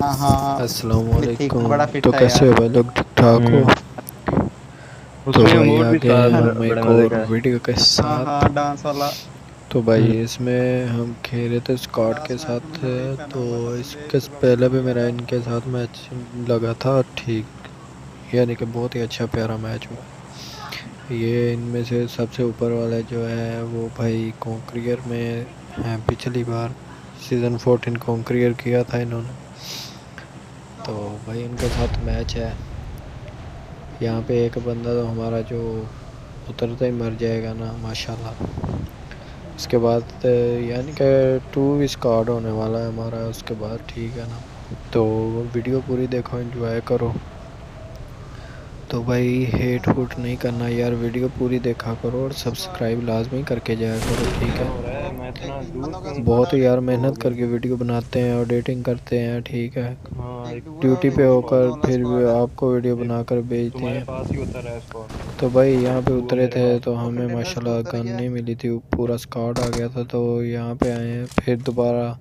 हाँ हाँ। अस्सलाम मिथिक बड़ा वालेकुम। फिट तो था कैसे यार। हो भाई लोग, ठीक ठाक हो? हम्म। तो उसमें भाई मोड आ भी गए था, हैं हम एक बड़ा और देखा है। वीडियो के हाँ हाँ, साथ। डांस वाला। तो भाई हम्म। इसमें हम खेल रहे थे स्क्वाड के लास्ट मैच में साथ। मुझे वही पहना तो हुआ था, मुझे इसके चलो पहले मिल भी गया मेरा था। इनके साथ मैच लगा था, ठीक, यानी कि बहुत ही अच्छा प्यारा मैच हुआ। ये इनमें से सबसे ऊपर वाला जो है वो भाई कॉन्क्रियर में है, पिछली बार सीज़न 14 कॉन्क्रियर किया था इन्होंने। तो भाई इनके साथ मैच है। यहाँ पे एक बंदा तो हमारा जो उतरते ही मर जाएगा ना माशाल्लाह। उसके बाद यानी कि 2 स्क्वाड होने वाला है हमारा, उसके बाद ठीक है ना। तो वीडियो पूरी देखो, एंजॉय करो। तो भाई हेट हुट नहीं करना यार, वीडियो पूरी देखा करो और सब्सक्राइब लाजमी करके जाया करो, ठीक क्या है। हो रहा है? मैं एक इतना दूर मतलब का क्यों? स्क्वाड बहुत और एक यार वो हो मेहनत गया। करके वीडियो बनाते हैं, एडिटिंग करते हैं, ठीक है। हाँ, एक एक डुओ है बड़ा ड्यूटी और पे एक वो होकर स्क्वाड। दो वाला फिर भी स्क्वाड है। आपको वीडियो एक बनाकर भेजते तुम्हारे हैं। पास ही उतर रहा है स्क्वाड। तो भाई यहाँ पे डुओ उतरे मेरे थे पास तो है। वो हमें कंटेनर्स पे माशाल्लाह उतर गन गया। नहीं मिली थी, पूरा स्क्वाड आ गया था। तो यहाँ पे आए, फिर दोबारा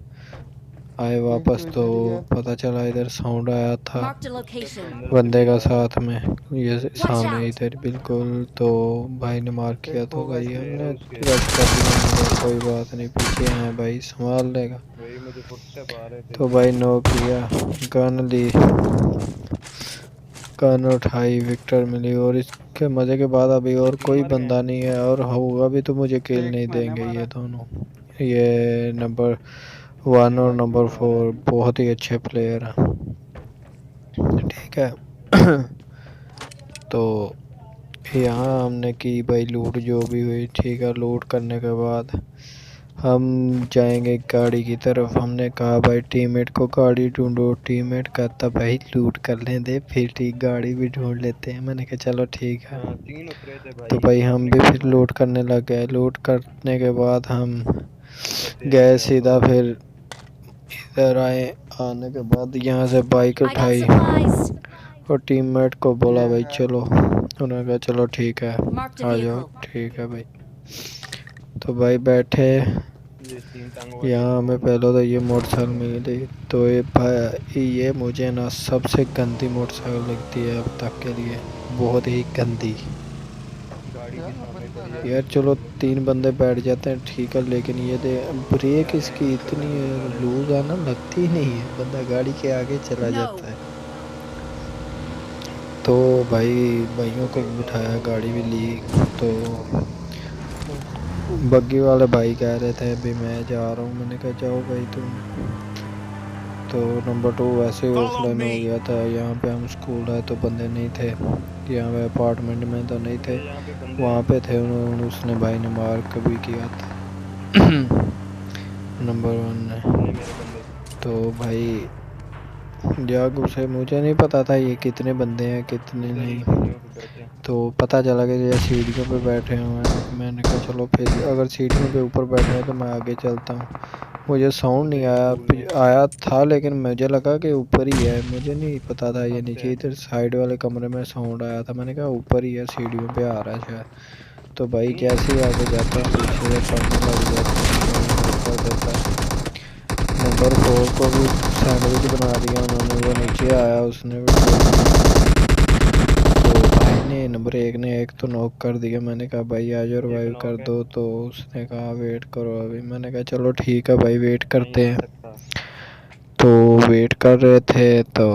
आए एक वापस, तो तो इधर ही है। पता चला इधर साउंड आया था Marked a फुटस्टेप तो location. अंदर से बंदे भी का आ रहा है। साथ में, ये Watch सामने out! इधर बिल्कुल। तो भाई ने मार किया, एक तो होगा भाई इसके प्लेयर है हमने उसके। रश कर लिया। मैंने कहा कोई बात नहीं, पीछे हैं भाई, संभाल लेगा। वही मुझे फुटस्टेप आ रहे थे तो भाई इसीलिए। नो किया, गन ली, गन उठाई, विक्टर मिली। और इसके मज़े के बाद अभी और कोई नंबर क्या बंदा है? नहीं है, और होगा भी तो मुझे किल एक नहीं मैंने देंगे ये मारा। दोनों। ये नंबर 1 और रिवाइव नंबर क्यों आ रहा 4 है? बहुत ही अच्छे प्लेयर हैं, ठीक है। तो यहाँ हमने की भाई लूट जो भी हुई, ठीक है। लूट करने के बाद हम जाएंगे गाड़ी की तरफ। हमने कहा भाई टीममेट को गाड़ी ढूंढो, टीममेट कहता भाई लूट कर लें दे, फिर ठीक गाड़ी भी ढूंढ लेते हैं। मैंने कहा चलो ठीक है। हाँ, 3 उतरे थे तो भाई, भाई हम आपने भी कितने फिर मारे? लूट करने लग गए। लूट करने के बाद हम बस एक गए गया तो। सीधा, फिर इधर आए। आने के बाद यहाँ से बाइक I got उठाई supplies. और टीममेट को बोला ये भाई है। चलो। उन्होंने कहा चलो ठीक है, Marked a आ जाओ, vehicle. ठीक है भाई। तो भाई बैठे। ये 3 टांगों वाली यहाँ वो हमें वाला पहले तो ये बंदा मोटरसाइकिल मिल रहा है। मिली। तो ये भाई ये मुझे ना सबसे गंदी मोटरसाइकिल लगती है अब तक के लिए, बहुत ही गंदी। गाड़ी यार भी वो सामने बंदा खड़ी है। है यार पीछे चलो वाली। 3 बंदे बैठ जाते हैं, ठीक है, लेकिन ये दे ब्रेक इसकी इतनी लूज है ना, लगती ही नहीं है, बंदा गाड़ी के आगे चला No. जाता है। तो भाई भाइयों को देखता बिठाया, हूँ गाड़ी भी ली। तो वो भी। बग्गी वाले भाई कह रहे थे अभी मैं जा रहा हूँ। मैंने कहा जाओ भाई तुम। तो नंबर 2 वैसे ही ऑफलाइन हो गया था। यहाँ पे हम स्कूल है तो बंदे नहीं थे, यहाँ पे अपार्टमेंट में तो नहीं थे, ये यहाँ पे बंदे वहाँ हैं। पे थे। उन्होंने उसने भाई ने मार कभी किया था नंबर 1 ने। कितने मेरे बंदे? तो भाई जाग उसे, मुझे नहीं पता था ये कितने बंदे हैं कितने इधर ही नहीं। सीढ़ियों पे बैठे हैं। तो पता चला कि ये सीढ़ियों पे बैठे हुए हैं। मैंने कहा चलो फिर अगर सीढ़ियों पे ऊपर बैठे हैं तो मैं आगे चलता हूँ। मुझे साउंड नहीं उधर ही आया, स्कूल में। आया था लेकिन मुझे लगा कि ऊपर ही है, मुझे नहीं पता था ये छत पे नीचे। है। इधर साइड वाले कमरे में साउंड आया था, मैंने कहा ऊपर ही है, सीढ़ियों पे आ रहा है शायद। तो भाई 3 है। जैसे ही आगे जाते हैं पीछे से पड़ने लग जाते हैं, भाई नॉक कर देता है। नंबर 4 को भी सैंडविच बना दिया उन्होंने, वो नीचे आया, उसने भी ठोक दिया। तो भाई ने नंबर 1 ने एक तो नॉक कर दिया। मैंने कहा भाई आ जाओ एक रिवाइव कर नॉक है। दो। तो उसने कहा वेट करो अभी। मैंने कहा चलो ठीक है भाई, वेट नहीं करते आ हैं। सकता। तो वेट कर रहे थे, तो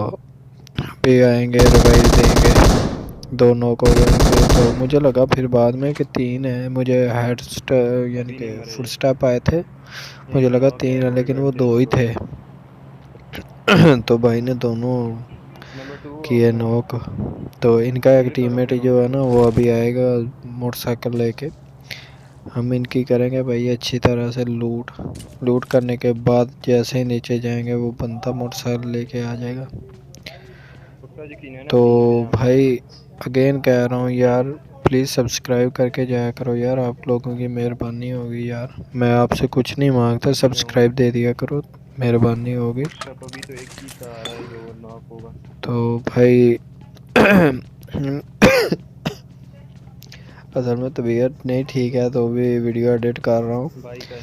अभी आएंगे रिवाइव देंगे। 2 नॉक हो गए उनके। तो मुझे लगा फिर बाद में कि 3 है, मुझे यानी अभी कि नहीं मरे फुट ये। स्टेप आए थे, एक मुझे लगा नॉक 3 है, है वो भी लेकिन वो बैठे हैं 2 ही ऊपर। थे तो भाई ने दोनों नंबर 2 किए ऑफ है। नॉक। तो इनका एक जल्दी करो टीममेट फिर जो है उनको। ना वो अभी आएगा मोटरसाइकिल लेके। हम इनकी करेंगे भाई अच्छी तरह से लूट। लूट करने के बाद जैसे ही नीचे जाएंगे वो बंदा मोटरसाइकिल लेके आ जाएगा। पक्का यकीन है ना तो 3 है यहाँ पे? भाई अगेन कह रहा हूँ यार, प्लीज़ सब्सक्राइब करके जाया करो यार, आप लोगों की मेहरबानी होगी यार। मैं आपसे कुछ नहीं मांगता, कर रहा हूँ। सब्सक्राइब दे दिया करो, मेहरबानी होगी। फुटस्टेप अभी तो एक ही सा आ रहा है जो वो नॉक होगा। तो भाई असल में तबीयत नहीं ठीक है तो भी वीडियो एडिट कर रहा हूँ। बाइक है।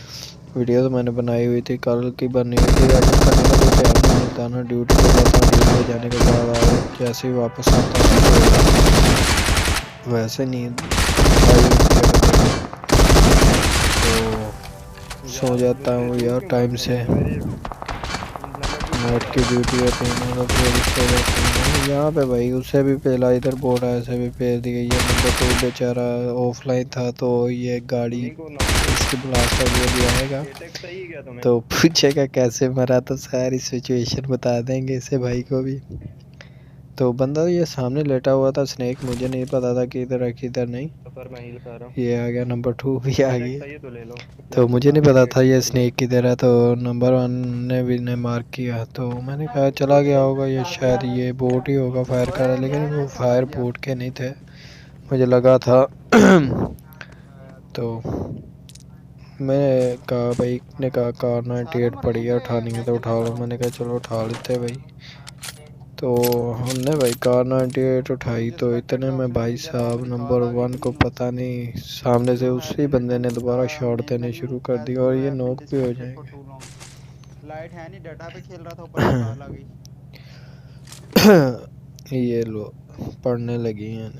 वीडियो तो मैंने बनाई हुई थी, कल की बनी हुई थी, एडिट करने का कोई टाइम नहीं रोजाना ड्यूटी पे जाता हूँ, ड्यूटी पे जाने के बाद जैसे ही वापस आता हूँ तो वैसे नींद आई होती है बंदे को, तो सो जाता हूँ यार टाइम से। नंबर 2 कहाँ नाइट जा की रहा है? ड्यूटी होती है ना, तो फिर सो जाता हूँ यहाँ पे भाई। उससे भी पहला इधर बोर्ड ऐसे भी फेर दी गई है। नंबर 2 बेचारा ऑफलाइन था, तो ये गाड़ी उन्हीं को नॉक कर इसकी ब्लास्ट आइडिया भी आएगा एटेक सही है क्या तुम्हें? तो पूछेगा कैसे मरा, तो सारी सिचुएशन बता देंगे इसे भाई को भी। तो बंदा ये सामने लेटा हुआ था स्नेक, मुझे नहीं पता था कि इधर है किधर नहीं। सफर मैं हील कर रहा हूँ। ये आ गया, नंबर 2 भी आ एटेक गया। चाहिए तो ले लो, तो फ्लैश मुझे नहीं मार के पता था नेट ये कर लो। स्नेक किधर है, तो नंबर 1 ने भी ने मार्क किया, तो मैंने कहा चला गया होगा ये, शायद ये बोट ही होगा फायर कर रहा, लेकिन वो फायर बोट के नहीं थे, मुझे लगा था। तो मैंने कहा भाई ने कहा कार 98 पड़ी है, उठानी है तो उठा लो। मैंने कहा चलो उठा लेते भाई। तो हमने भाई कार 98 उठाई, तो इतने में भाई साहब नंबर 1 को पता नहीं सामने से उसी बंदे ने दोबारा शॉट देने शुरू कर दिया, और ये नॉक भी हो जाएंगे। लाइट है नहीं, डाटा पे खेल रहा था, ऊपर से कॉल आ गई। ये लो पढ़ने लगी हैं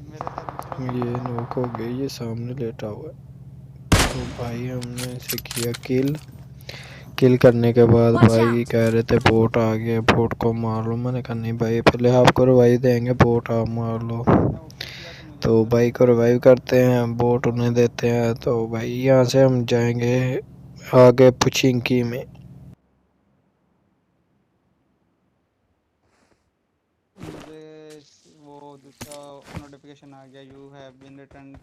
मेरे साथ ये नॉक हो गई, ये सामने लेटा हुआ है। तो भाई हमने इसे किया किल करने के बाद भाई कह रहे थे बोट आ गया, बोट को मार लो। मैंने कहा नहीं भाई, पहले आपको रिवाइव देंगे, बोट आप मार लो। मैंने ऊपर किया तो मुझे तो लगा भाई को रिवाइव करते हैं, बोट उन्हें देते हैं। तो भाई यहाँ से हम जाएंगे आगे पुचिंकी में। मुझे वो दूसरा नोटिफिकेशन आ गया, you have been return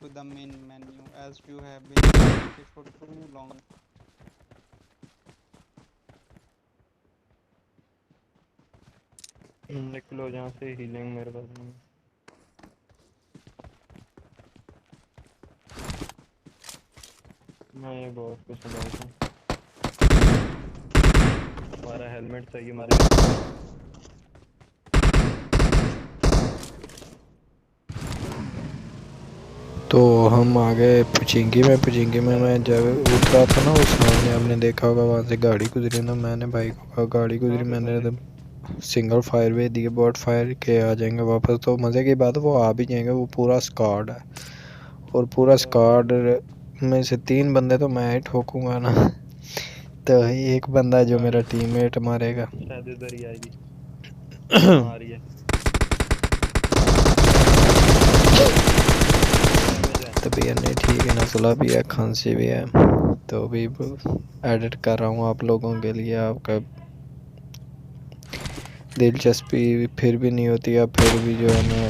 to the main menu as you have been disconnected for too long. निकलो जहाँ से, हीलिंग मेरे पास नहीं। मैं ये बॉस को सुनाता हूँ। हमारा हेलमेट चाहिए हमारे। तो हम आ गए पुचिंगी में। पुचिंगी में मैं जब उतरा था ना, उस सामने आपने देखा होगा वहाँ से गाड़ी गुजरी ना, मैंने भाई को कहा गाड़ी कहाँ गुजरी, पे मैंने फंसे? तो सिंगल फायर भी दिए, बॉट फायर के आ जाएंगे वापस। तो मज़े की बात है वो आ भी जाएंगे, वो पूरा स्क्वाड है, और पूरा स्क्वाड में से 3 बंदे तो मैं ही ठोकूंगा ना। तो एक बंदा जो मेरा गाड़ी टीममेट मारेगा। शायद इधर ही आएगी। हाँ आ रही है। डैमेज है। तबीयत नहीं ठीक है, नज़ला भी है, खांसी भी है। तो अभी एडिट कर रहा हूँ आप लोगों के लिए, आपका दिलचस्पी फिर भी नहीं होती, आप फिर भी जो है ना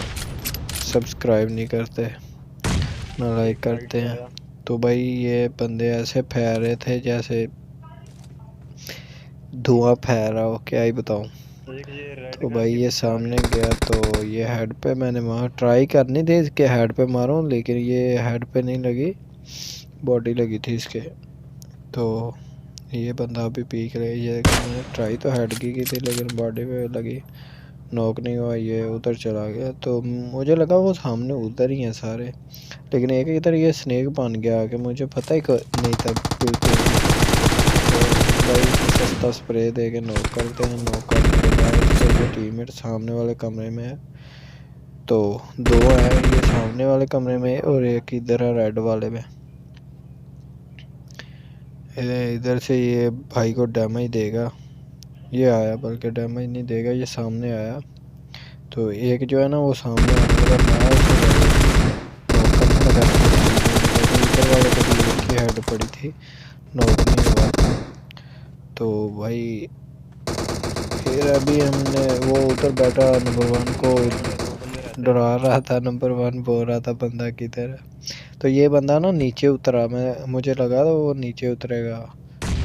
सब्सक्राइब नहीं करते ना लाइक एक साइड करते से हैं। आया। तो भाई ये बंदे ऐसे फैल रहे थे जैसे धुआं फैल रहा हो, क्या ही बताऊँ। एक ये रेड तो गन भाई के ये पीछे आ सामने गया। गया, तो ये हेड पे मैंने वहाँ ट्राई करनी थी इसके हेड पे मारूं, लेकिन ये हेड पे नहीं लगी, बॉडी लगी थी इसके। तो ये बंदा अभी पीक रही है, मैंने ट्राई तो हेड की थी लेकिन बॉडी पे लगी, नॉक नहीं हुआ, ये उधर चला गया। तो मुझे लगा वो सामने उधर ही हैं सारे, लेकिन एक इधर ये स्नेक बन गया आके, मुझे पता ही नहीं था बिल्कुल भी। तो भाई सस्ता स्प्रे दे के नॉक करते हैं, नॉक करने के बाद उसका जो टीममेट सामने वाले कमरे में है, तो 2 हैं, ये सामने वाले कमरे में और एक इधर है रेड वाले में। इधर से ये भाई को डैमेज देगा, ये आया, बल्कि डैमेज नहीं देगा, ये सामने आया। तो एक जो है ना वो सामने आने लगा, मैं उसे नॉक करने लगा, लेकिन इधर वाले को भी एक ही हेड पड़ी थी, नॉक नहीं हुआ। तो भाई फिर अभी हमने वो उधर बैठा नंबर 1 को 2 बंदे रहते हैं। डरा रहा था, नंबर 1 बोल रहा था बंदा किधर है। तो ये बंदा ना नीचे उतरा, मैं मुझे लगा था वो नीचे उतरेगा,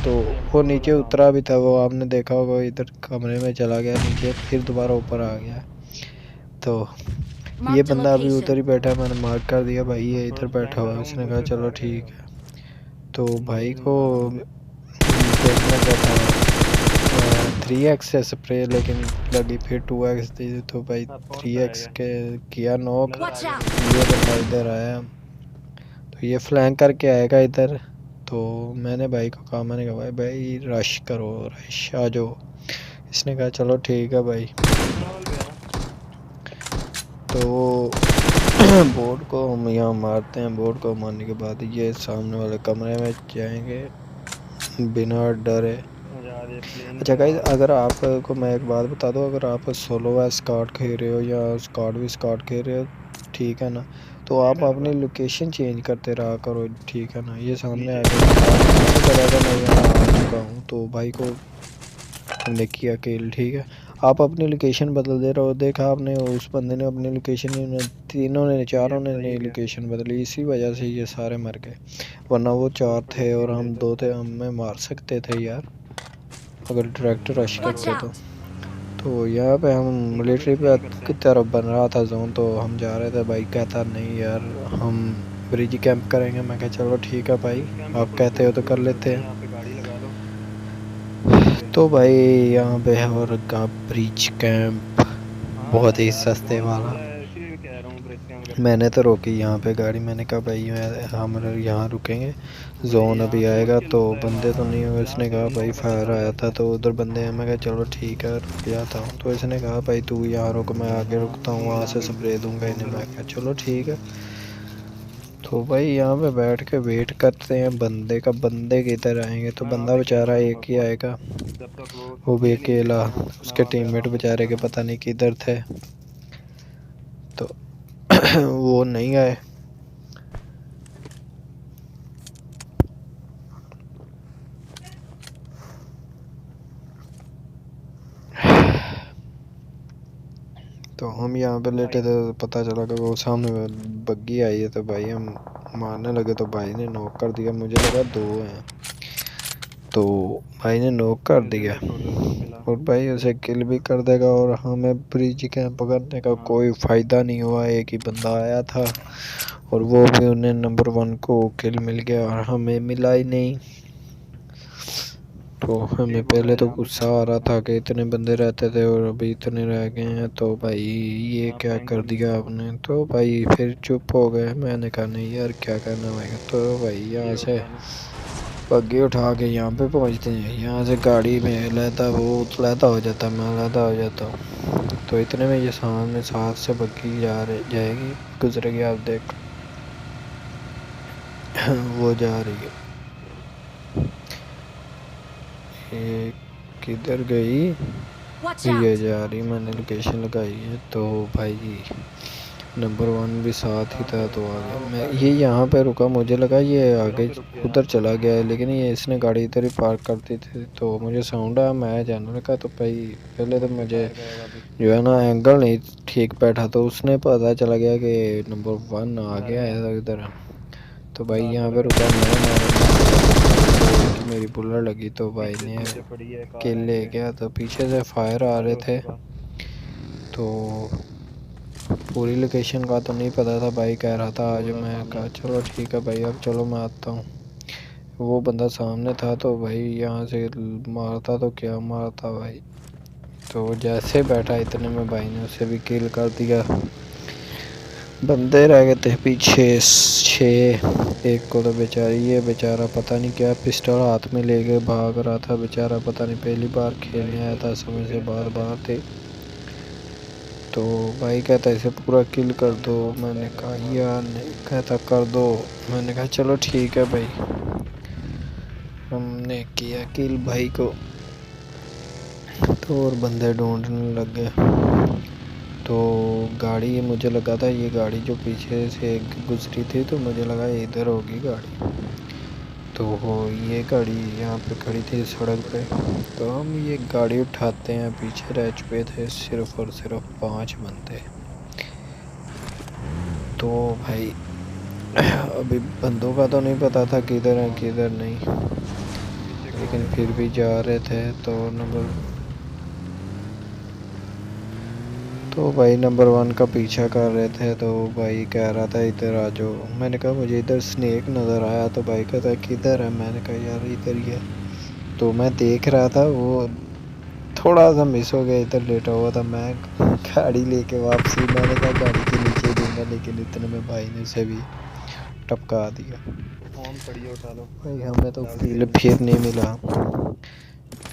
तो वो M4 वाला नीचे कहाँ पे उतरा है? भी था, वो आपने देखा होगा इधर कमरे में चला गया नीचे, फिर दोबारा ऊपर आ गया। तो ये Marked a बंदा अभी उधर location. ही बैठा है, मैंने मार्क कर दिया भाई मैं ये इधर फर्स्ट बैठा टाइम हुआ कर है, रहा हूँ, उसने मुझ कहा से चलो फायर ठीक करेगा। है। तो भाई मुझे को मारा नहीं। देखना क्या था, 3x से स्प्रे लेकिन लगी, फिर 2x दी, तो भाई हाँ कौन सा है 3x ये? के किया नॉक। नजर आ Watch गया out! मुझे। ये बंदा इधर आया, तो ये फ्लैंक करके आएगा इधर, तो मैंने भाई को कहा, मैंने कहा भाई रश करो, रश आ जाओ। इसने कहा चलो ठीक है भाई। माहौल पे है ना। तो बोर्ड को हम यहाँ मारते हैं। बोर्ड को मारने के बाद ये सामने वाले कमरे में जाएंगे बिना डरे। मुझे आज ये प्लेन अच्छा की गाइस, आवाज अगर आपको मैं एक बात बता दूं, अगर आप सोलो व स्क्वाड खेल रहे हो या स्क्वाड भी स्क्वाड खेल रहे हो, ठीक है ना, तो आप रेडर अपनी पर लोकेशन चेंज करते रहा करो, ठीक है ना। ये सामने आ नीचे गया, मुझे पता था मैं यहाँ आ चुका हूँ, तो भाई को हमने किया किल, ठीक है। आप अपनी लोकेशन बदल दे रहे हो। देखा आपने, उस बंदे ने अपनी लोकेशन, तीनों ने, चारों ने सही नई है। लोकेशन बदली, इसी वजह से ये सारे मर गए। वरना वो 4 ऊपर थे से और किल हम लेते 2 थे, ऊपर। हमें मार सकते थे यार, अगर डायरेक्ट रश Watch करते out! तो यहाँ पे हम ऊपर से मिलिट्री पे स्कैन करते की हैं। तरफ बन रहा था जोन, तो हम जा रहे थे। भाई कहता नहीं यार हम ब्रिज कैंप करेंगे। मैं कहा चलो ठीक है भाई, ब्रिज कैंप पे आप फुल कहते हो फुल तो कर फुल लेते चलते हैं, हैं। यहाँ पे गाड़ी लगा लो रोड पे। तो भाई यहाँ पे है और का ब्रिज कैंप, हाँ बहुत ही यार सस्ते बहुत वाला। बोला है, इसीलिए कह रहा हूँ ब्रिज कैंप करते हैं। मैंने तो रोकी यहाँ पे गाड़ी, मैंने कहा भाई हम यहाँ रुकेंगे, भाई जोन यहाँ अभी बहुत आएगा, तो चलता है बंदे तो माल, नहीं होंगे। यहाँ उसने से कहा भाई बंदों का पता फायर चल आया जाता था है। तो उधर बंदे हैं। मैं कहा चलो ठीक है रुक जाता हूँ। तो इसने कहा भाई तू यहाँ रुक, मैं आगे हाँ रुकता हूँ, तुम वहाँ यहाँ से पे स्प्रे दूंगा इन्हें। घूमते मैं रहो। कहा चलो ठीक है। तो भाई यहाँ पे बैठ के वेट करते हैं बंदे का, बंदे किधर आएंगे। तो मैं वहाँ बंदा पे कैंप बेचारा करूँगा एक ही स्क्वाड, आएगा, जब तक वो भी ये नहीं अकेला, दिखेगा ना मैं उसके वहाँ पे टीममेट आराम से बेचारे के करूँगा। पता नहीं किधर थे, तो वो नहीं आए। तो हम यहाँ पे लेटे थे, तो पता चला कि वो सामने बग्गी आई है। तो भाई हम मारने लगे, तो भाई ने नॉक कर दिया। मुझे लगा 2 हैं, तो भाई ने नॉक कर मुझे दिया, तो टोटल 2 मिला। और भाई उसे किल भी कर देगा। और हमें ब्रिज कैंप करने का हाँ कोई फ़ायदा नहीं हुआ। एक ही बंदा आया था और वो भी उन्हें नंबर 1 को किल मिल गया और हमें मिला ही नहीं। तो ये हमें बोला पहले है तो यहाँ पे गुस्सा कैंप आ रहा करना। था कि इतने बंदे रहते थे और अभी इतने रह गए हैं, तो भाई ये यहाँ क्या पे कर एंगल दिया मिलता है। आपने। तो भाई फिर चुप हो गए। मैंने कहा नहीं यार क्या करना भाई। तो भाई ये यहाँ से होता है ना। बग्गी उठा के यहाँ पे पहुँचते हैं। यहाँ से गाड़ी में लेता, वो लेता हो जाता, मैं लेता हो जाता हूँ। तो इतने में ये सामने साथ से बग्गी जाएगी, गुजरेगी, आप देख वो जा रही है। ये किधर गई, Watch ये out! जा रही, मैंने लोकेशन लगाई है। तो भाई नंबर 1 भी साथ ही कहाँ था, पे तो आ कहाँ गया। वो मैं गाड़ी ये यहाँ पे रुका, मुझे लगा ये पैरों आगे पे रुक गया उधर यहाँ। चला गया है, लेकिन ये इसने गाड़ी इधर ही पार्क कर दी थी। तो मुझे साउंड आया, मैं जानने लगा। तो भाई पहले तो मुझ पे मुझे फायर करेगा अभी। जो है ना एंगल नहीं ठीक बैठा, तो उसने पता चला गया कि नंबर 1 आ घर गया में है इधर। तो भाई कार यहाँ वाले पे घर रुका, में। मैं मारा कि मेरी बुलेट लगी, तो भाई पीछे ने पीछे पड़ी है कार किल है ले इनके। गया। तो पीछे से फायर आ आ रहे जाओ थे, उसके पास। तो पूरी लोकेशन का तो नहीं पता था। भाई कह रहा था आज, बोला मैं सामने। कहा चलो ठीक है भाई, अब चलो मैं आता हूँ। वो बंदा सामने था, तो भाई यहाँ से मारता तो क्या मारता भाई। तो जैसे बैठा इतने में भाई ने उसे भी किल कर दिया। बंदे रह गए थे पीछे 6। एक को तो बेचारी, ये बेचारा पता नहीं क्या पिस्टल हाथ में लेके भाग रहा था बेचारा, पता नहीं पहली बार खेलने आया था, समय से रुके बाद पहले। बाहर थे। तो भाई कहता इसे पूरा किल कर सामने दो। कहाँ पे मैंने बैग कहा रखा मारो। यार नहीं, कहता कर दो। मैंने कहा चलो ठीक है भाई। हमने किया किल भाई को, तो और बंदे ढूंढने लग गए। तो गाड़ी, मुझे लगा था ये गाड़ी जो पीछे से गुजरी थी, तो मुझे लगा इधर होगी गाड़ी। तो ये गाड़ी यहाँ पे खड़ी थी सड़क पे। तो हम ये गाड़ी उठाते हैं, पीछे रह चुके थे सिर्फ और सिर्फ 5 बंदे। तो भाई अभी बंदों का तो नहीं पता था किधर है किधर नहीं, पीछे कौन लेकिन है। फिर भी जा रहे थे। तो भाई नंबर 1 का पीछा कर रहे थे। तो भाई कह रहा था इधर आ जाओ। मैंने कहा मुझे इधर स्नेक नज़र आया। तो भाई कहता किधर है, मैंने कहा यार इधर ही है। तो मैं देख रहा था, वो थोड़ा सा मिस हो गया, इधर लेटा हुआ था। मैं गाड़ी लेके वापसी, मैंने कहा गाड़ी के नीचे दूंगा, लेकिन इतने में भाई ने उसे भी टपका दिया। फोन पड़ी है, उठा लो। भाई हमें तो लाउड फील स्पीकर फिर नहीं मिला,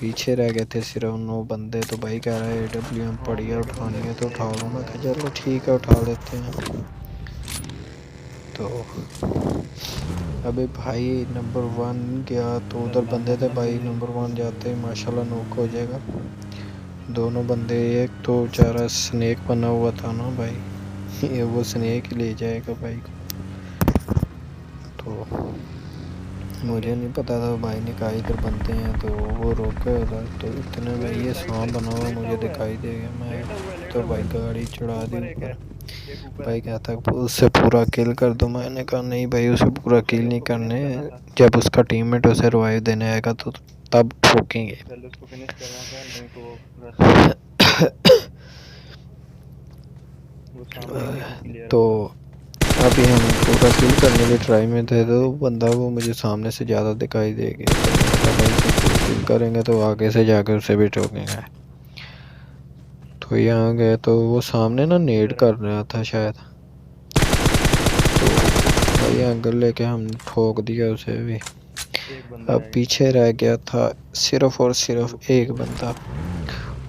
पीछे रह गए थे सिर्फ 9 बंदे। तो भाई कह रहा है AWM हाँ, पड़ी है, मेरे उठानी बंदे है तो थे, उठा एक लो। मैं बंदा कहा है। चलो ठीक है उठा लेते हैं। तो अभी भाई नंबर 1 गया तो उधर अल्लाह बंदे थे मोहम्मद भाई, अली। नंबर 1 जाते ही माशाल्लाह नॉक हो जाएगा। दोनों बंदे, एक तो बेचारा स्नेक बना हुआ था ना भाई, ये वो स्नेक ही ले जाएगा भाई को। तो मुझे नहीं पता था भाई ने कहा इधर बनते हैं, तो वो रोके उधर। तो इतने में ओए ये साइड सांप साइड बना हुआ लेटा मुझे हुआ है, दिखाई दे गया। मैं लेटा हुआ है, तो लेटा हुआ भाई है। गाड़ी चढ़ा दी ऊपर एक है, ऊपर। एक ऊपर भाई है। कहता है उससे पूरा किल कर दो। मैंने कहा नहीं भाई उसे पूरा किल पहले नहीं उसको फिनिश करने, करना था, जब उसका टीममेट उसे रिवाइव देने आएगा तो तब ठोकेंगे। पहले उसको फिनिश करना था, नहीं तो वो रश करेगा। वो सामने ही लेकिन क्लियर है तो पूरा। अभी हम पूरा किल करने की ट्राई में थे, तो बंदा वो मुझे सामने से ज़्यादा दिखाई दे गया। तो मैंने कहा भाई इसे पूरा किल करेंगे तो आगे से जाकर उसे भी ठोकेंगे। तो यहाँ गए तो वो सामने ना नेड इधर है, कर रहा था शायद, तो भाई एंगल लेके हम ठोक दिया उसे भी। एक बंदा अब रह गया। पीछे रह गया था सिर्फ और सिर्फ एक बंदा,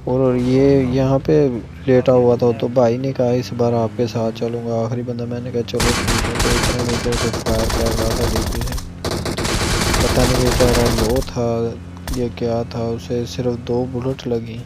और ये यहाँ पे लेटा आगे हुआ था। बंदा तो है। भाई ने कहा इस बार आपके साथ चलूँगा, आखिरी बंदा। मैंने कहा चलो ठीक है। तो इतने में इधर से फायर कर रहा था डीपी से, पता नहीं बेचारा लो था ये क्या था, उसे सिर्फ 2 बुलेट लगी।